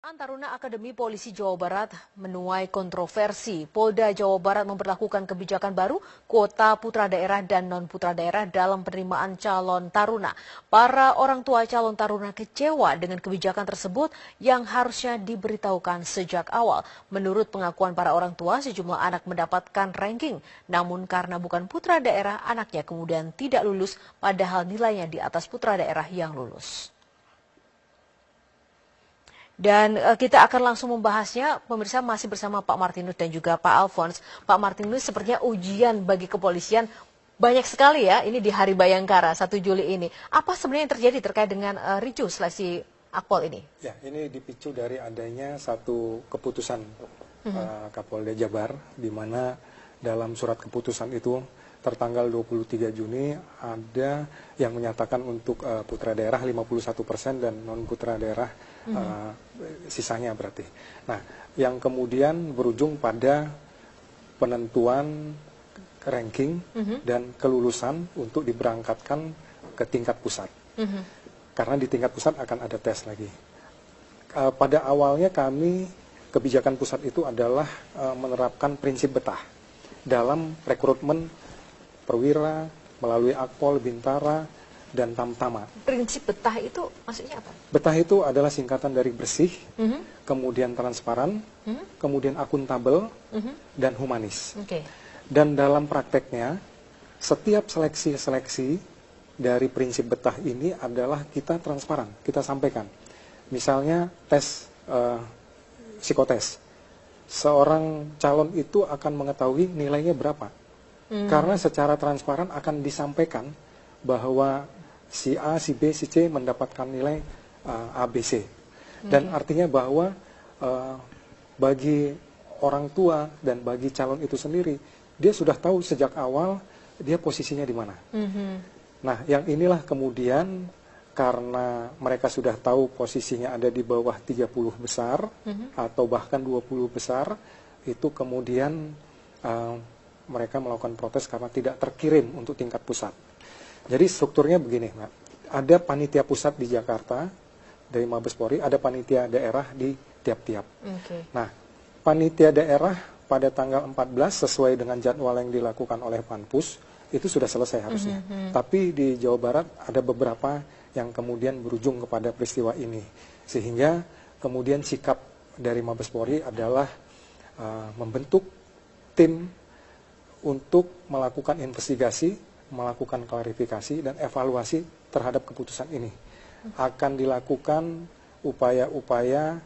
Taruna Akademi Polisi Jawa Barat menuai kontroversi. Polda Jawa Barat memberlakukan kebijakan baru kuota putra daerah dan non-putra daerah dalam penerimaan calon taruna. Para orang tua calon taruna kecewa dengan kebijakan tersebut yang harusnya diberitahukan sejak awal. Menurut pengakuan para orang tua, sejumlah anak mendapatkan ranking. Namun karena bukan putra daerah, anaknya kemudian tidak lulus padahal nilainya di atas putra daerah yang lulus. Dan kita akan langsung membahasnya, pemirsa masih bersama Pak Martinus dan juga Pak Alphonse. Pak Martinus, sepertinya ujian bagi kepolisian banyak sekali ya, ini di Hari Bayangkara 1 Juli ini. Apa sebenarnya yang terjadi terkait dengan ricu seleksi Akpol ini? Ya, ini dipicu dari adanya satu keputusan Kapolda Jabar, di mana dalam surat keputusan itu tertanggal 23 Juni ada yang menyatakan untuk putra daerah 51% dan non putra daerah sisanya berarti. Nah, yang kemudian berujung pada penentuan ranking dan kelulusan untuk diberangkatkan ke tingkat pusat. Karena di tingkat pusat akan ada tes lagi. Pada awalnya kebijakan pusat itu adalah menerapkan prinsip betah dalam rekrutmen perwira melalui Akpol, Bintara, dan Tamtama. Prinsip betah itu maksudnya apa? Betah itu adalah singkatan dari bersih, kemudian transparan, kemudian akuntabel, dan humanis. Dan dalam prakteknya, setiap seleksi dari prinsip betah ini adalah kita transparan, kita sampaikan. Misalnya tes psikotes, seorang calon itu akan mengetahui nilainya berapa. Karena secara transparan akan disampaikan bahwa si A, si B, si C mendapatkan nilai A, B, C. Dan artinya bahwa bagi orang tua dan bagi calon itu sendiri, dia sudah tahu sejak awal dia posisinya di mana. Nah, yang inilah kemudian karena mereka sudah tahu posisinya ada di bawah 30 besar atau bahkan 20 besar, itu kemudian mereka melakukan protes karena tidak terkirim untuk tingkat pusat. Jadi strukturnya begini, Mbak. Ada panitia pusat di Jakarta dari Mabes Polri, ada panitia daerah di tiap-tiap. Nah, panitia daerah pada tanggal 14 sesuai dengan jadwal yang dilakukan oleh Panpus itu sudah selesai harusnya. Tapi di Jawa Barat ada beberapa yang kemudian berujung kepada peristiwa ini, sehingga kemudian sikap dari Mabes Polri adalah membentuk tim untuk melakukan investigasi, melakukan klarifikasi dan evaluasi terhadap keputusan ini. Akan dilakukan upaya-upaya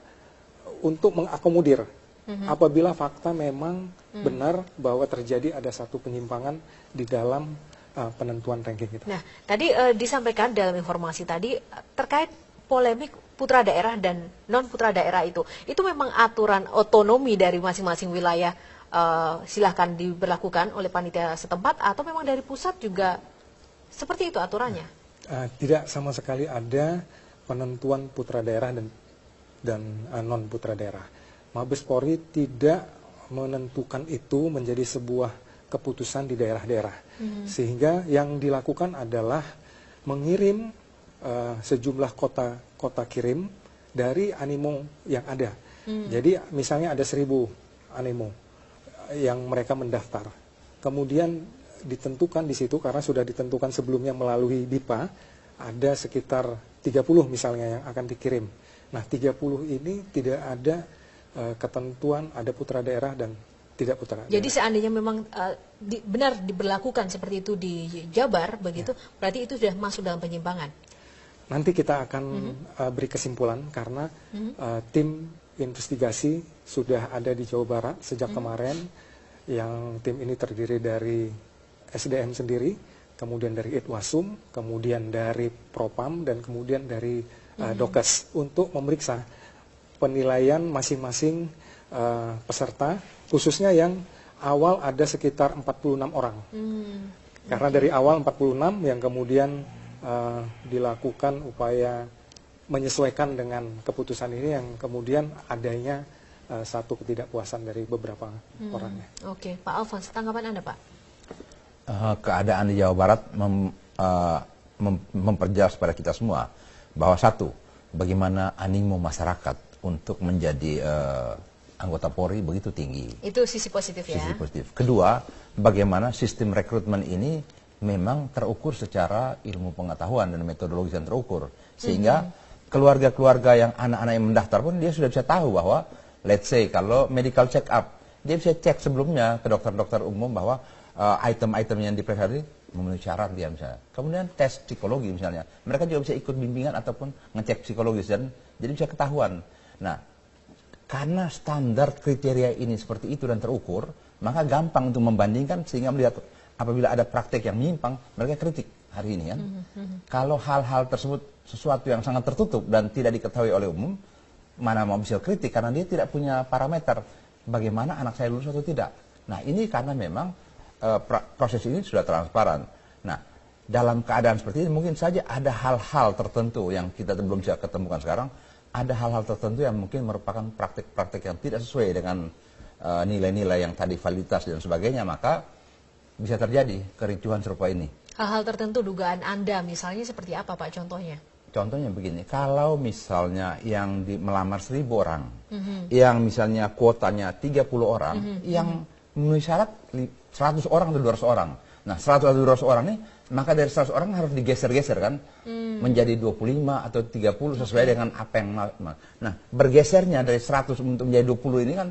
untuk mengakomodir apabila fakta memang benar bahwa terjadi ada satu penyimpangan di dalam penentuan ranking itu. Nah, tadi disampaikan dalam informasi tadi terkait polemik putra daerah dan non putra daerah itu memang aturan otonomi dari masing-masing wilayah. Silahkan diberlakukan oleh panitia setempat atau memang dari pusat juga seperti itu aturannya? Tidak sama sekali ada penentuan putra daerah dan non putra daerah. Mabes Polri tidak menentukan itu menjadi sebuah keputusan di daerah-daerah. Sehingga yang dilakukan adalah mengirim sejumlah kota kirim dari animo yang ada. Jadi misalnya ada 1000 animo yang mereka mendaftar. Kemudian ditentukan di situ, karena sudah ditentukan sebelumnya melalui BIPA, ada sekitar 30 misalnya yang akan dikirim. Nah, 30 ini tidak ada ketentuan ada putra daerah dan tidak putra daerah. Jadi seandainya memang benar diberlakukan seperti itu di Jabar, begitu, berarti itu sudah masuk dalam penyimpangan? Nanti kita akan beri kesimpulan, karena tim investigasi sudah ada di Jawa Barat sejak kemarin, yang tim ini terdiri dari SDM sendiri, kemudian dari Itwasum, kemudian dari Propam, dan kemudian dari Dokes untuk memeriksa penilaian masing-masing peserta, khususnya yang awal ada sekitar 46 orang. Karena dari awal 46 yang kemudian dilakukan upaya menyesuaikan dengan keputusan ini, yang kemudian adanya satu ketidakpuasan dari beberapa orangnya. Oke, Pak Alphonse, tanggapan Anda, Pak? Keadaan di Jawa Barat memperjelas pada kita semua bahwa satu, bagaimana animo masyarakat untuk menjadi anggota Polri begitu tinggi. Itu sisi positif ya. Sisi positif. Kedua, bagaimana sistem rekrutmen ini memang terukur secara ilmu pengetahuan dan metodologi yang terukur. Sehingga keluarga-keluarga yang anak-anak yang mendaftar pun dia sudah bisa tahu bahwa let's say kalau medical check up, dia bisa cek sebelumnya ke dokter-dokter umum bahwa item-item yang diperiksa ini memenuhi syarat dia misalnya. Kemudian tes psikologi misalnya. Mereka juga bisa ikut bimbingan ataupun ngecek psikologis dan jadi bisa ketahuan. Nah, karena standar kriteria ini seperti itu dan terukur, maka gampang untuk membandingkan sehingga melihat apabila ada praktek yang menyimpang, mereka kritik hari ini kan. Kalau hal-hal tersebut sesuatu yang sangat tertutup dan tidak diketahui oleh umum, mana mau bisa kritik karena dia tidak punya parameter bagaimana anak saya lulus atau tidak. Nah, ini karena memang proses ini sudah transparan. Nah, dalam keadaan seperti ini mungkin saja ada hal-hal tertentu yang kita belum bisa ketemukan sekarang. Ada hal-hal tertentu yang mungkin merupakan praktik-praktik yang tidak sesuai dengan nilai-nilai yang tadi validitas dan sebagainya, maka bisa terjadi kericuhan serupa ini. Hal-hal tertentu dugaan Anda misalnya seperti apa Pak contohnya? Contohnya begini, kalau misalnya yang melamar 1.000 orang, yang misalnya kuotanya 30 orang, yang memenuhi syarat 100 orang atau 200 orang. Nah, 100 atau 200 orang ini, maka dari 100 orang harus digeser-geser kan, menjadi 25 atau 30 sesuai dengan apa yang nah, bergesernya dari 100 untuk menjadi 20 ini kan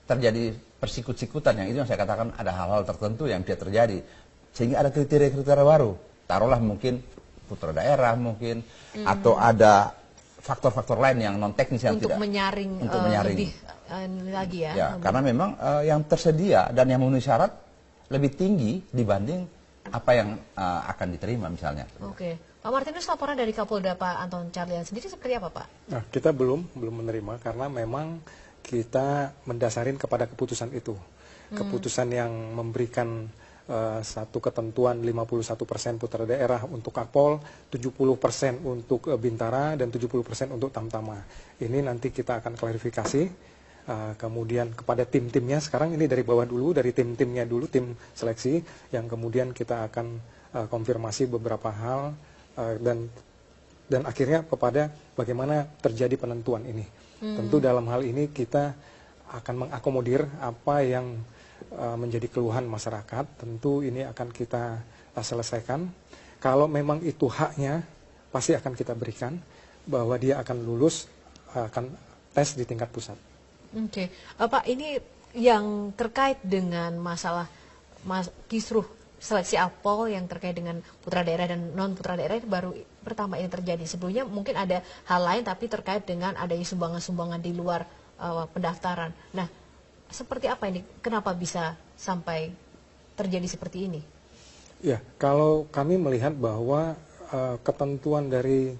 terjadi persikut-sikutan, yang itu yang saya katakan ada hal-hal tertentu yang bisa terjadi. Sehingga ada kriteria-kriteria baru. Taruhlah mungkin putra daerah mungkin, atau ada faktor-faktor lain yang non teknis yang untuk tidak menyaring, lebih lagi ya. Ya, karena memang yang tersedia dan yang memenuhi syarat lebih tinggi dibanding apa yang akan diterima misalnya. Oke, Pak Martinus, laporan dari Kapolda Pak Anton Carlyan sendiri seperti apa Pak? Nah, kita belum menerima karena memang kita mendasarin kepada keputusan itu. Keputusan yang memberikan satu ketentuan 51% putra daerah untuk Kapol, 70% untuk Bintara, dan 70% untuk Tamtama. Ini nanti kita akan klarifikasi, kemudian kepada tim-timnya. Sekarang ini dari bawah dulu, dari tim-timnya dulu, tim seleksi, yang kemudian kita akan konfirmasi beberapa hal, dan akhirnya kepada bagaimana terjadi penentuan ini. Tentu dalam hal ini kita akan mengakomodir apa yang menjadi keluhan masyarakat. Tentu ini akan kita selesaikan. Kalau memang itu haknya, pasti akan kita berikan, bahwa dia akan lulus, akan tes di tingkat pusat. Oke, Pak, ini yang terkait dengan masalah kisruh seleksi Akpol yang terkait dengan putra daerah dan non putra daerah itu baru pertama ini terjadi. Sebelumnya mungkin ada hal lain tapi terkait dengan adanya sumbangan-sumbangan di luar pendaftaran. Nah, seperti apa ini? Kenapa bisa sampai terjadi seperti ini? Ya, kalau kami melihat bahwa ketentuan dari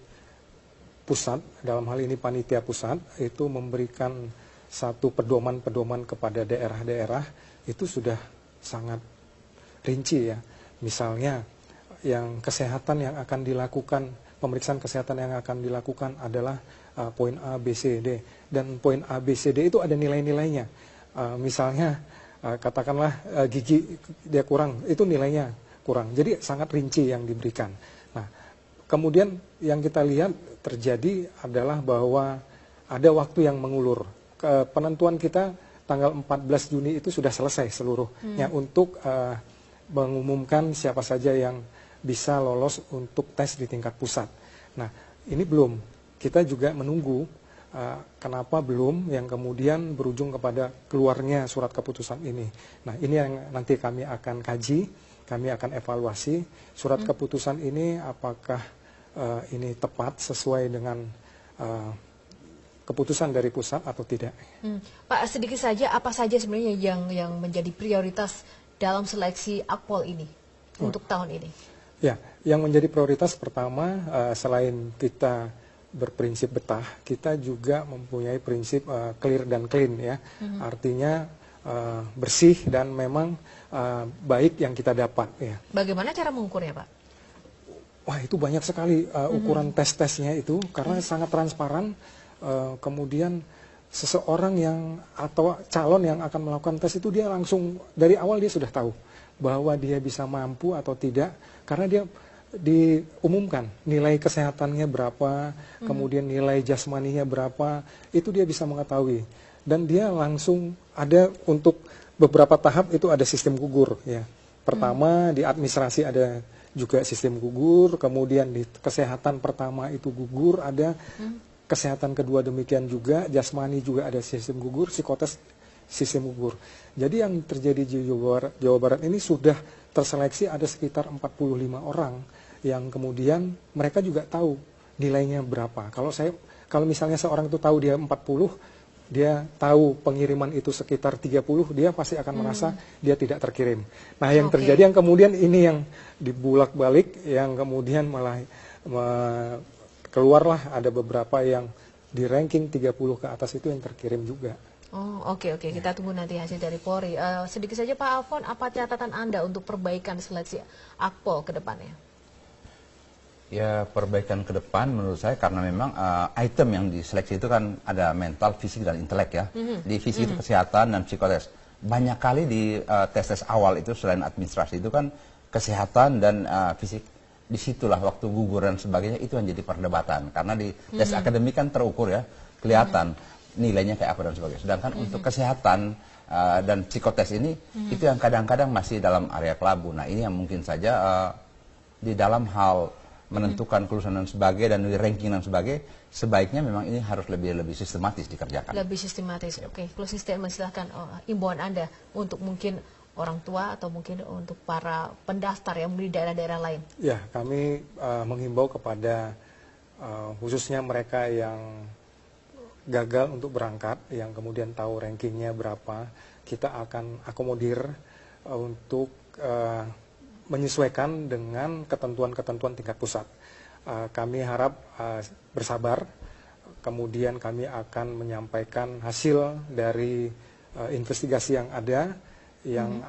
pusat, dalam hal ini panitia pusat, itu memberikan satu pedoman-pedoman kepada daerah-daerah, itu sudah sangat rinci ya. Misalnya, yang kesehatan yang akan dilakukan, pemeriksaan kesehatan yang akan dilakukan adalah poin A, B, C, D. Dan poin A, B, C, D itu ada nilai-nilainya. Misalnya katakanlah gigi dia kurang, itu nilainya kurang. Jadi sangat rinci yang diberikan. Nah, kemudian yang kita lihat terjadi adalah bahwa ada waktu yang mengulur. Penentuan kita tanggal 14 Juni itu sudah selesai seluruhnya untuk mengumumkan siapa saja yang bisa lolos untuk tes di tingkat pusat. Nah, ini belum. Kita juga menunggu kenapa belum, yang kemudian berujung kepada keluarnya surat keputusan ini. Nah, ini yang nanti kami akan kaji, kami akan evaluasi surat keputusan ini, apakah ini tepat sesuai dengan keputusan dari pusat atau tidak. Pak, sedikit saja, apa saja sebenarnya yang menjadi prioritas dalam seleksi Akpol ini untuk tahun ini? Ya, yang menjadi prioritas pertama, selain kita berprinsip betah, kita juga mempunyai prinsip clear dan clean ya. Artinya bersih dan memang baik yang kita dapat ya. Bagaimana cara mengukurnya, Pak? Wah, itu banyak sekali ukuran tes-tesnya itu karena sangat transparan. Kemudian seseorang yang atau calon yang akan melakukan tes itu dia langsung dari awal dia sudah tahu bahwa dia bisa mampu atau tidak, karena dia diumumkan nilai kesehatannya berapa, kemudian nilai jasmaninya berapa, itu dia bisa mengetahui. Dan dia langsung ada untuk beberapa tahap itu ada sistem gugur ya. Pertama di administrasi ada juga sistem gugur, kemudian di kesehatan pertama itu gugur ada, kesehatan kedua demikian juga, jasmani juga ada sistem gugur, psikotes sistem gugur. Jadi yang terjadi di Jawa Barat ini sudah terseleksi ada sekitar 45 orang yang kemudian mereka juga tahu nilainya berapa. Kalau misalnya seorang itu tahu dia 40, dia tahu pengiriman itu sekitar 30, dia pasti akan merasa dia tidak terkirim. Nah, yang terjadi yang kemudian ini yang dibulak-balik, yang kemudian malah keluarlah ada beberapa yang di ranking 30 ke atas itu yang terkirim juga. Oh, oke. Kita tunggu nanti hasil dari Polri. Sedikit saja Pak Alfon, apa catatan Anda untuk perbaikan seleksi Akpol ke depannya? Ya, perbaikan ke depan menurut saya karena memang item yang diseleksi itu kan ada mental, fisik, dan intelek ya. Di fisik itu kesehatan dan psikotes. Banyak kali di tes-tes awal itu selain administrasi itu kan kesehatan dan fisik. Disitulah waktu gugur dan sebagainya itu yang jadi perdebatan. Karena di tes akademik kan terukur ya, kelihatan nilainya kayak apa dan sebagainya. Sedangkan untuk kesehatan dan psikotes ini itu yang kadang-kadang masih dalam area kelabu. Nah, ini yang mungkin saja di dalam hal menentukan kelulusan dan sebagainya dan di ranking dan sebagainya, sebaiknya memang ini harus lebih sistematis dikerjakan. Lebih sistematis. Oke, closing statement silahkan imbauan Anda untuk mungkin orang tua atau mungkin untuk para pendaftar yang di daerah-daerah lain. Ya, kami menghimbau kepada khususnya mereka yang gagal untuk berangkat, yang kemudian tahu rankingnya berapa, kita akan akomodir untuk menyesuaikan dengan ketentuan-ketentuan tingkat pusat. Kami harap bersabar, kemudian kami akan menyampaikan hasil dari investigasi yang ada, yang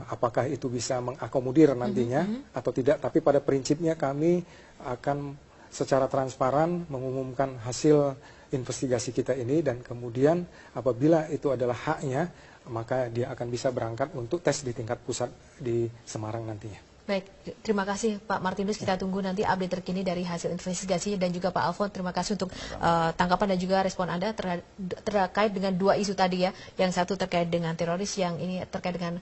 apakah itu bisa mengakomodir nantinya atau tidak, tapi pada prinsipnya kami akan secara transparan mengumumkan hasil investigasi kita ini, dan kemudian apabila itu adalah haknya, maka dia akan bisa berangkat untuk tes di tingkat pusat di Semarang nantinya. Baik, terima kasih Pak Martinus. Kita tunggu nanti update terkini dari hasil investigasi, dan juga Pak Alfon, terima kasih untuk tanggapan dan juga respon Anda terkait dengan dua isu tadi ya. Yang satu terkait dengan teroris, yang ini terkait dengan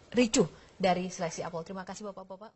ricuh dari seleksi Akpol. Terima kasih Bapak-Bapak.